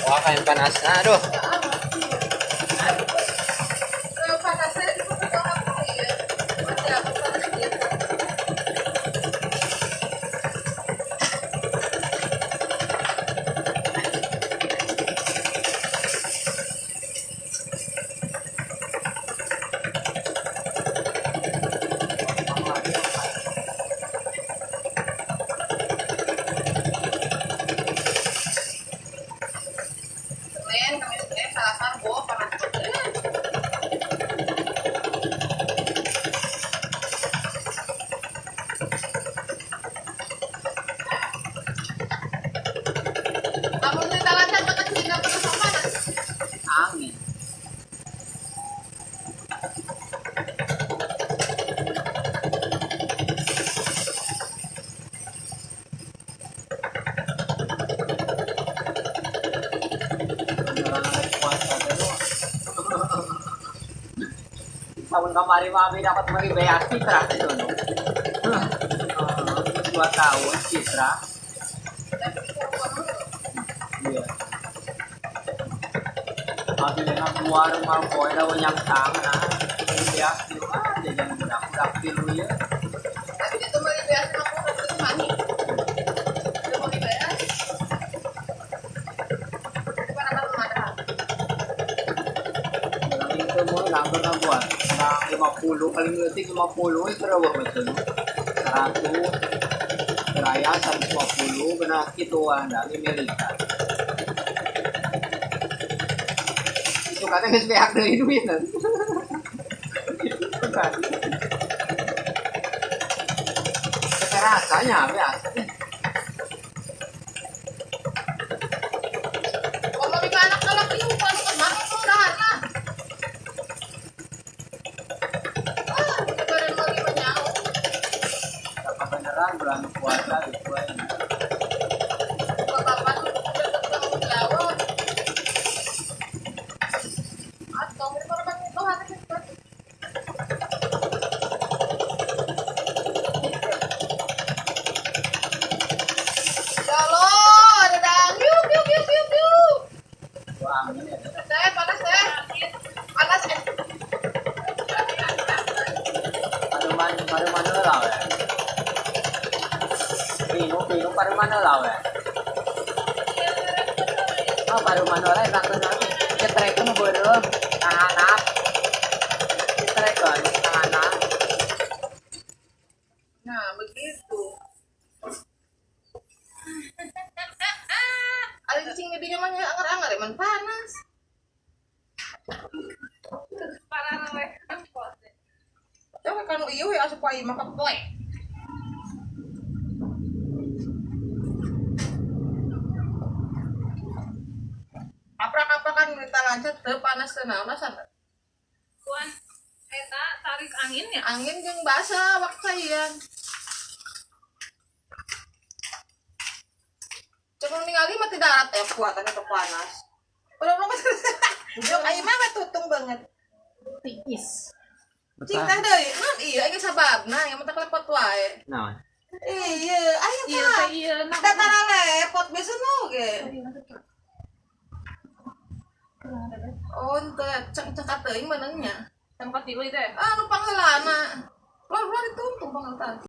Wah, kain panas. Aduh. Angin. Tahun kemarin mami dapat beli bayar Citra itu no. 2 tahun Citra. Iya. Mami dengan keluar mau boy daw yang tangan. Bias di rumah jajan budak-budak dulu ya. Tapi itu beli beas aku terus mani. Itu beli beas. Bukan apa pemadam. Itu mau nambah na buat. Nah 50 paling letik 50 itu rawat betul. 100 Raya 120 benar kituan dari Amerika. Itu katanya sepihak dari duit kan. Bukan. Rasanya biasa. Kalau di anak kalau piu kalau kemarin itu udah lah. Lebaran lagi menyau. Apa beneran bulan puasa itu aja. Kapan udah ketemu Jawa. Atau korban itu hari itu. Halo, ada dang. Yuk, yuk, yuk, yuk, yuk. Angin ya. Panas deh. Panas Pada mana lah ya. Pino pada mana lah ya. Oh pada mana lah nak nanti cetrek kan berem anak. Cetrek kan anak. Nah, begitu. Ada cicing di dia mah angar-angar emang panas. Parah we. Coba kan ieu we asup ai maka plek. Aprak-aprakan kita lancar teu panas teu naon asan. Kuan eta tarik angin ya. Angin jeung basah waktu saeuan. Cuma ningali mah tidak darat kuatannya ke panas. Udah jok ayeuna mah tutung banget. Tiis. Cing teh deui, naon ieu aya sababna yang mah lepot wae. Nah. Iya, ayo Iya Kak. teh ieu Datara lepot biasa nu ge. Oh, ente cengkat teuing meunangnya. Tempat tilu itu ya? Ah, nu pangheulana. Luar-luar itu tumpang